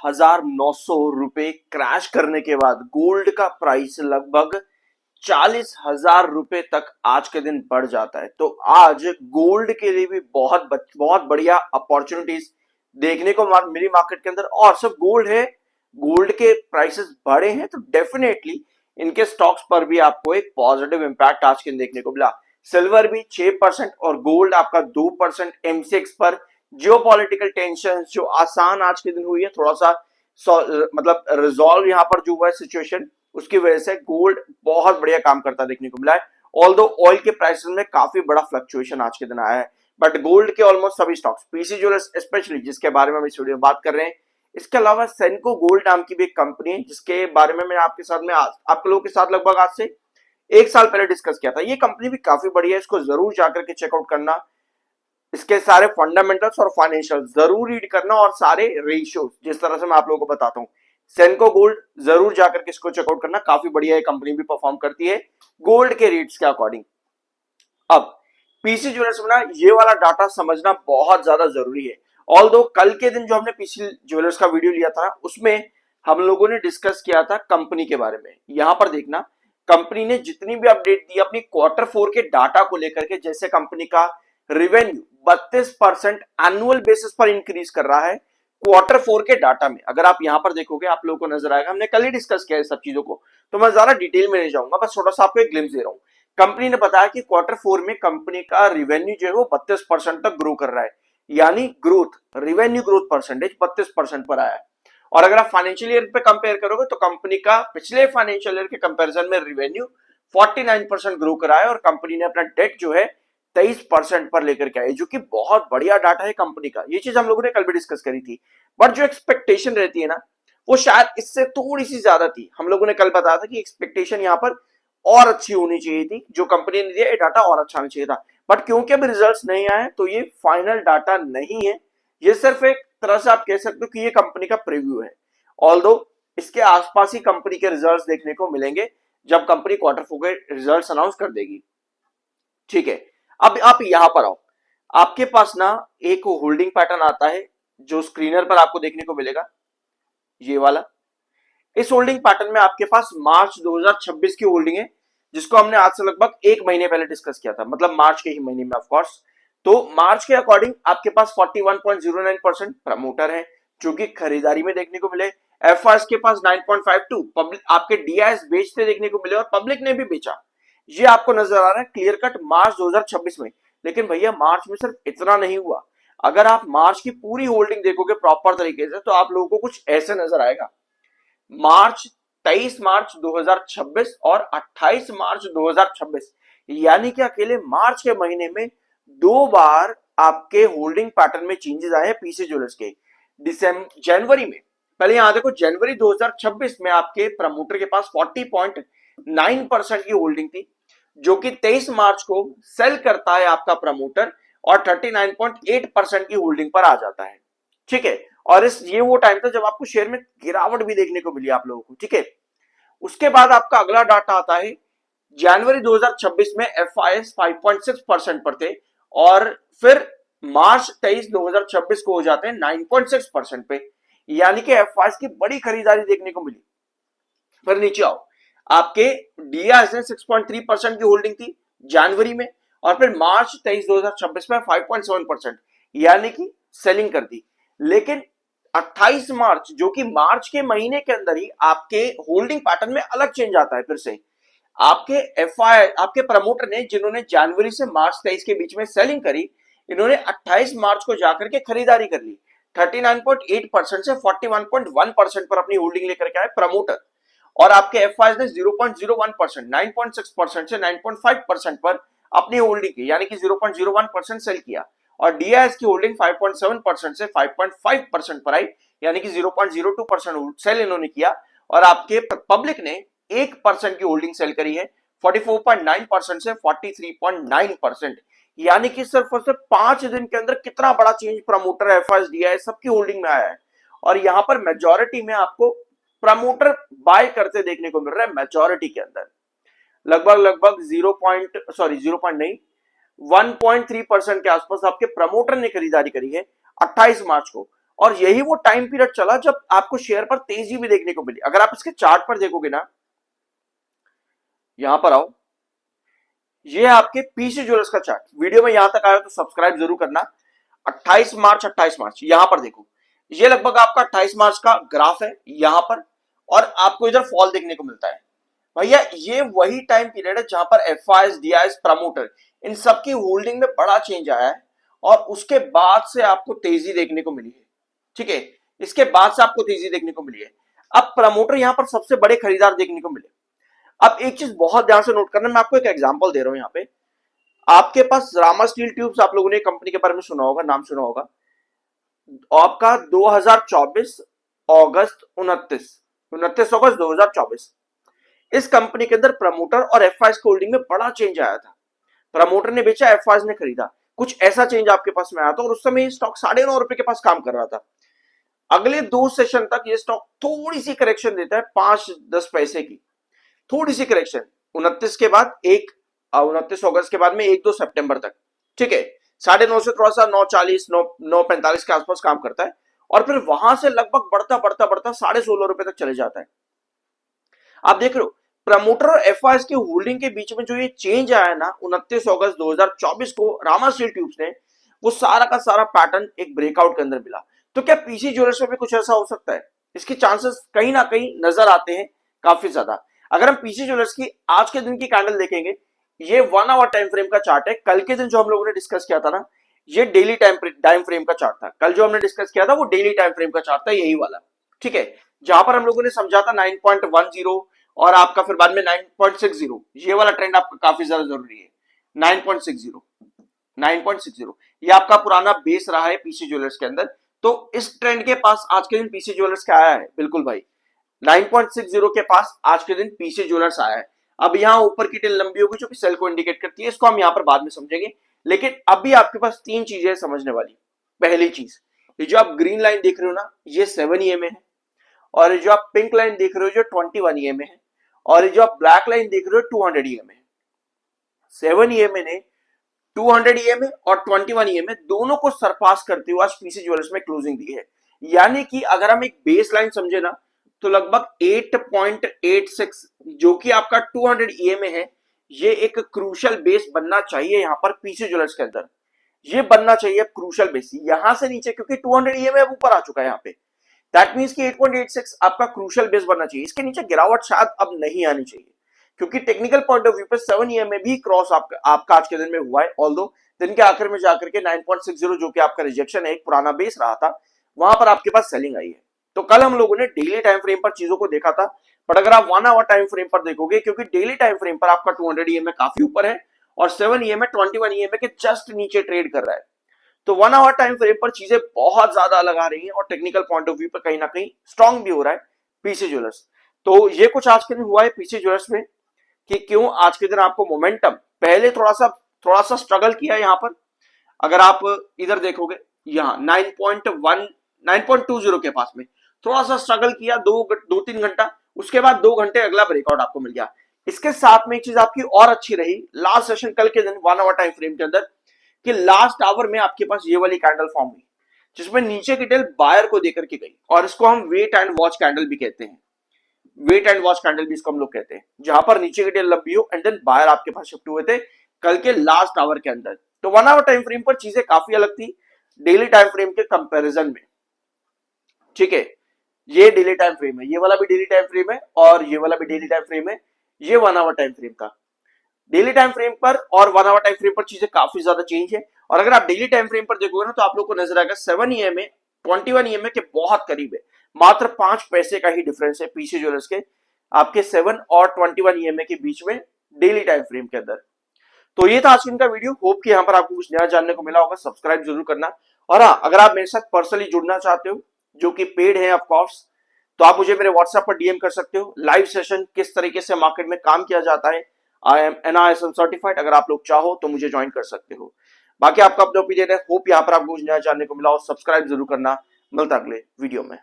40,900 रुपए क्रैश करने के बाद गोल्ड का प्राइस लगभग 40,000 रुपए तक आज के दिन बढ़ जाता है। तो आज गोल्ड के लिए भी बहुत बढ़िया अपॉर्चुनिटीज देखने को मिली मार्केट के अंदर। और सब गोल्ड है, गोल्ड के प्राइसेस बढ़े हैं तो डेफिनेटली इनके स्टॉक्स पर भी आपको एक पॉजिटिव इंपैक्ट आज के दिन देखने को मिला। सिल्वर भी 6% और गोल्ड आपका 2% एमसीएक्स पर। जियोपॉलिटिकल टेंशन जो आसान आज के दिन हुई है, थोड़ा सा मतलब रिजॉल्व यहाँ पर जो हुआ है सिचुएशन, उसकी वजह से गोल्ड बहुत बढ़िया काम करता देखने को मिला है। ऑल्दो ऑयल के प्राइसेस में काफी बड़ा फ्लक्चुएशन आज के दिन आया है, बट गोल्ड के ऑलमोस्ट सभी स्टॉक्स, पीसी ज्वेलर्स स्पेशली जिसके बारे में हम इस वीडियो में बात कर रहे हैं, इसके अलावा सेनको गोल्ड नाम की भी एक कंपनी है जिसके बारे में मैं आपके साथ में आप लोगों के साथ लगभग आज से 1 साल पहले डिस्कस किया था। ये कंपनी भी काफी बढ़िया है, इसको जरूर जाकर के चेकआउट करना। इसके सारे फंडामेंटल्स और फाइनेंशियल जरूर रीड करना और सारे रेशियोज जिस तरह से मैं आप लोगों को बताता हूँ। सेनको गोल्ड जरूर जाकर के इसको चेकआउट करना, काफी बढ़िया कंपनी भी परफॉर्म करती है गोल्ड के रेट्स के अकॉर्डिंग। अब पीसी ज्वेलर्स में ना ये वाला डाटा समझना बहुत ज्यादा जरूरी है। ऑल्दो कल के दिन जो हमने पीसी ज्वेलर्स का वीडियो लिया था उसमें हम लोगों ने डिस्कस किया था कंपनी के बारे में। यहां पर देखना, कंपनी ने जितनी भी अपडेट दी अपनी Q4 के डाटा को लेकर के, जैसे कंपनी का रेवेन्यू 32% एनुअल बेसिस पर इंक्रीज कर रहा है Q4 के डाटा में। अगर आप यहां पर देखोगे आप लोगों को नजर आएगा, हमने कल ही डिस्कस किया है सब चीजों को, तो मैं ज्यादा डिटेल में नहीं जाऊंगा, बस थोड़ा सा आपको एक ग्लिम्स दे रहा हूं। कंपनी ने बताया कि Q4 में कंपनी का रेवेन्यू जो है वो 32% तक ग्रो कर रहा है, यानी ग्रोथ, रेवेन्यू ग्रोथ परसेंटेज 32% पर आया है। और अगर आप फाइनेंशियल ईयर पे कंपेयर करोगे तो कंपनी का पिछले फाइनेंशियल ईयर के कंपैरिजन में रेवेन्यू 49% ग्रो करा है और कंपनी ने अपना डेट जो है 23% पर लेकर के आए, जो कि बहुत बढ़िया डाटा है कंपनी का। ये चीज हम लोगों ने कल भी डिस्कस करी थी, बट जो एक्सपेक्टेशन रहती है ना वो शायद इससे थोड़ी सी ज्यादा थी। हम लोगों ने कल बताया था कि एक्सपेक्टेशन यहाँ पर और अच्छी होनी चाहिए थी, जो कंपनी ने दिया ये डाटा और अच्छा होना चाहिए था, बट क्योंकि अभी रिजल्ट्स नहीं आए तो ये फाइनल डाटा नहीं है, ये सिर्फ एक तरह से आप कह सकते हो कि ये कंपनी का प्रीव्यू है। ऑल्दो इसके आसपास ही कंपनी के रिजल्ट्स देखने को मिलेंगे जब कंपनी Q4 के रिजल्ट्स अनाउंस कर देगी। ठीक है, अब आप यहां पर आओ, आपके पास ना एक होल्डिंग पैटर्न आता है जो स्क्रीनर पर आपको देखने को मिलेगा, ये वाला। इस होल्डिंग पैटर्न में आपके पास मार्च 2026 की होल्डिंग है, जिसको हमने आज से लगभग 1 महीने पहले डिस्कस किया था, मतलब मार्च के ही महीने में ऑफ कोर्स। तो मार्च के अकॉर्डिंग आपके पास 41.09% प्रमोटर है जो कि खरीदारी में देखने को मिले। एफआईएस के पास 9.52, पब्लिक आपके डीआईएस बेचते देखने को मिले और पब्लिक ने भी बेचा, ये आपको नजर आ रहा है क्लियर कट मार्च 2026 में। लेकिन भैया मार्च में सिर्फ इतना नहीं हुआ, अगर आप मार्च की पूरी होल्डिंग देखोगे प्रॉपर तरीके से तो आप लोगों को कुछ ऐसे नजर आएगा। मार्च 23 मार्च 2026 और 28 मार्च 2026, यानी कि अकेले मार्च के महीने में 2 बार आपके होल्डिंग पैटर्न में चेंजेस आए हैं पीसी ज्वेलर्स के। जनवरी में, पहले यहां देखो, जनवरी 2026 में आपके प्रमोटर के पास 40.9% की होल्डिंग थी, जो कि 23 मार्च को सेल करता है आपका प्रमोटर और 39.8% की होल्डिंग पर आ जाता है। ठीक है, और ये वो टाइम था जब आपको शेयर में गिरावट भी देखने को मिली आप लोगों को। ठीक है, उसके बाद आपका अगला डाटा आता है जनवरी 2026 में एफआईएस 5.6% पर थे और फिर मार्च 23 2026 को हो जाते हैं 9.6% पे, यानी कि एफआईएस की बड़ी खरीदारी देखने को मिली। फिर नीचे आओ, आपके डीआईएस ने 6.3% की होल्डिंग थी जनवरी में और फिर मार्च 23 2026 में 5.7%, यानी कि सेलिंग कर दी। लेकिन 28 मार्च, जो कि मार्च के महीने के अंदर ही आपके होल्डिंग पैटर्न में अलग चेंज आता है। फिर से आपके एफआई आपके प्रमोटर ने, जिन्होंने जनवरी से मार्च 23 के बीच में सेलिंग करी, इन्होंने 28 मार्च को जाकर के खरीदारी कर ली। 39.8% से 41.1% पर अपनी होल्डिंग लेकर के आए प्रमोटर, और आपके एफआई ने 0.01%, 9.6% से 9.5% पर अपनी होल्डिंग की, यानी कि 0.01% सेल किया। और डीआईएस की होल्डिंग 5.7% से 5.5% पर आई, यानी कि 0.02% सेल इन्होंने किया। और आपके पब्लिक ने 1% की होल्डिंग सेल करी है, 44.9% से 43.9%, यानी कि सिर्फ और सिर्फ 5 दिन के अंदर कितना बड़ा चेंज प्रमोटर, एफआईएस, डीआईएस सबकी होल्डिंग में आया है। और यहां पर मेजॉरिटी में आपको प्रमोटर बाय करते देखने को मिल रहा है। मेजॉरिटी के अंदर लगभग 1.3% के आसपास आपके प्रमोटर ने खरीदारी करी है 28 मार्च को, और यही वो टाइम पीरियड चला जब आपको शेयर पर तेजी भी देखने को मिली। अगर आप इसके चार्ट पर देखोगे ना, यहां पर आओ, ये है आपके पीसी ज्वेलर्स का चार्ट। वीडियो में यहां तक आया तो सब्सक्राइब जरूर करना। 28 मार्च यहां पर देखो, ये लगभग आपका 28 मार्च का ग्राफ है यहां पर, और आपको इधर फॉल देखने को मिलता है। भैया ये वही टाइम पीरियड है जहां पर एफआईएस, डीआईएस, प्रमोटर, इन सबकी होल्डिंग में बड़ा चेंज आया है, और उसके बाद से आपको तेजी देखने को मिली है। ठीक है, इसके बाद से आपको तेजी देखने को मिली है। अब प्रमोटर यहां पर सबसे बड़े खरीदार देखने को मिले। अब एक चीज बहुत ध्यान से नोट करना, मैं आपको एक एग्जांपल दे रहा हूं। यहाँ पे आपके पास रामा स्टील ट्यूब्स, आप लोगों ने कंपनी के बारे में सुना होगा, नाम सुना होगा। आपका 2024 अगस्त 29 अगस्त 2024, इस कंपनी के अंदर प्रमोटर और एफआईएस की होल्डिंग में बड़ा चेंज आया था। प्रमोटर ने बेचा, एफआईएस ने खरीदा, कुछ ऐसा चेंज आपके पास में आया था, और उस समय स्टॉक 9.5 रुपए के पास काम कर रहा था। अगले 2 सेशन तक ये स्टॉक थोड़ी सी करेक्शन देता है, 5-10 पैसे की थोड़ी सी करेक्शन। 29 के बाद 29 अगस्त के बाद में 1-2 सितंबर तक, ठीक है, 9.5 से थोड़ा सा 9.40, 9.45 के आसपास काम करता है, और फिर वहां से लगभग बढ़ता बढ़ता बढ़ता 16.5 रुपए तक चले जाता है। आप देख रहे हो, प्रमोटर और एफआईएस की होल्डिंग के बीच में जो ये चेंज आया ना 29 अगस्त 2024 को रामा स्टील ट्यूब्स ने, वो सारा का सारा पैटर्न एक ब्रेकआउट के अंदर मिला। तो क्या पीसी ज्वेलर्स में भी कुछ ऐसा हो सकता है? इसके चांसेस कहीं ना कहीं नजर आते हैं काफी ज्यादा। अगर हम पीसी ज्वेलर्स की आज के दिन की कैंडल देखेंगे, ये 1 आवर टाइम फ्रेम का चार्ट है। कल के दिन जो हम लोगों ने डिस्कस किया था ना, ये डेली टाइम फ्रेम का चार्ट था। कल जो हमने डिस्कस किया था वो डेली टाइम फ्रेम का चार्ट था, यही वाला, ठीक है, जहां पर हम लोगों ने समझा था 9.10 और आपका फिर बाद में 9.60, ये वाला ट्रेंड आपका काफी ज्यादा जरूरी है। 9.60 ये आपका पुराना बेस रहा है पीसी ज्वेलर्स के अंदर। तो इस ट्रेंड के पास आज के दिन पीसी ज्वेलर्स का आया है, बिल्कुल भाई, 9.60 के पास आज के दिन पीसी ज्वेलर्स आया है। अब यहाँ ऊपर की टेल लंबी होगी जो कि सेल को इंडिकेट करती है, इसको हम यहाँ पर बाद में समझेंगे, लेकिन अभी आपके पास 3 चीजें समझने वाली। पहली चीज, ये जो आप ग्रीन लाइन देख रहे हो ना, ये 7 EMA है, और ये जो आप पिंक लाइन देख रहे हो जो 21 EMA है, और ये जो आप ब्लैक लाइन देख रहे हो 200 EMA है। 7 EMA ने 200 EMA और 21 EMA दोनों को सरपास करते हुए आज पीसी ज्वेलर्स में क्लोजिंग दी है। यानी कि अगर हम एक बेस लाइन समझे ना, तो लगभग 8.86 जो कि आपका 200 EMA है, ये एक क्रूशल बेस बनना चाहिए यहां पर पीसी ज्वेलर्स के अंदर। ये बनना चाहिए क्रूशल बेस यहां से नीचे, क्योंकि 200 EMA अब ऊपर आ चुका है यहाँ पे। दैट मींस कि 8.86 आपका क्रूशल बेस बनना चाहिए। इसके नीचे गिरावट शायद अब नहीं आनी चाहिए, क्योंकि टेक्निकल पॉइंट ऑफ व्यू पे 7 EMA भी क्रॉस आपका आज के दिन में हुआ है। ऑल्दो दिन के आखिर में जाकर के 9.60 जो कि आपका रिजेक्शन है, एक पुराना बेस रहा था, वहां पर आपके पास सेलिंग आई है। तो कल हम लोगों ने डेली टाइम फ्रेम पर चीजों को देखा था, बट अगर आप 1 आवर टाइम फ्रेम पर देखोगे, क्योंकि डेली टाइम फ्रेम पर आपका 200 EMA काफी ऊपर है और 7 EMA 21 EMA के जस्ट नीचे ट्रेड कर रहा है। तो 1 आवर टाइम फ्रेम पर चीजें बहुत ज्यादा अलग आ रही हैं, और टेक्निकल पॉइंट ऑफ व्यू पर कहीं ना कहीं स्ट्रांग भी हो रहा है पीसी ज्वेलर्स। तो ये कुछ आज के दिन हुआ है पीसी ज्वेलर्स में, कि क्यों आज के दिन आपको मोमेंटम, पहले थोड़ा सा स्ट्रगल किया यहां पर। अगर आप इधर देखोगे, यहाँ 9.20 के पास में थोड़ा सा स्ट्रगल किया 2-3 घंटा, उसके बाद 2 घंटे अगला ब्रेकआउट आपको मिल गया। इसके साथ में एक चीज आपकी और अच्छी रही लास्ट सेशन कल के दिन 1 आवर टाइम फ्रेम के अंदर, कि लास्ट आवर में आपके पास ये वाली कैंडल फॉर्म हुई, जिसमें नीचे की टेल बायर को देकर के गई, और इसको हम वेट एंड वॉच कैंडल भी कहते हैं। वेट एंड वॉच कैंडल भी इसको हम लोग कहते हैं, जहां पर नीचे की टेल लंबी हो एंड देन बायर आपके पास शिफ्ट हुए थे कल के लास्ट आवर के अंदर। तो 1 आवर टाइम फ्रेम पर चीजें काफी अलग थी डेली टाइम फ्रेम के कंपैरिजन में, ठीक है। ये डेली टाइम फ्रेम है, ये वाला भी डेली टाइम फ्रेम है, और ये वाला भी डेली टाइम फ्रेम है। ये 1 आवर टाइम फ्रेम था। डेली टाइम फ्रेम पर और 1 आवर टाइम फ्रेम पर चीजें काफी ज्यादा चेंज है। और अगर आप डेली टाइम फ्रेम पर देखोगे ना, तो आप लोग को नजर आएगा 7 EMA 21 EMA के बहुत करीब है, मात्र 5 पैसे का ही डिफरेंस है पीसी ज्वेलर्स के आपके 7 और 21 EMA के बीच में डेली टाइम फ्रेम के अंदर। तो ये था आज का वीडियो। होप कि यहाँ पर आपको कुछ नया जानने को मिला होगा। सब्सक्राइब जरूर करना, और हाँ, अगर आप मेरे साथ पर्सनली जुड़ना चाहते हो, जो कि पेड है ऑफ कोर्स, तो आप मुझे मेरे व्हाट्सएप पर डीएम कर सकते हो। लाइव सेशन किस तरीके से मार्केट में काम किया जाता है, आई एम NISM सर्टिफाइड, अगर आप लोग चाहो तो मुझे ज्वाइन कर सकते हो। बाकी आपका अपना ओपिनियन है। होप यहाँ पर आपको कुछ नया जानने को मिला हो। सब्सक्राइब जरूर करना। मिलता अगले वीडियो में।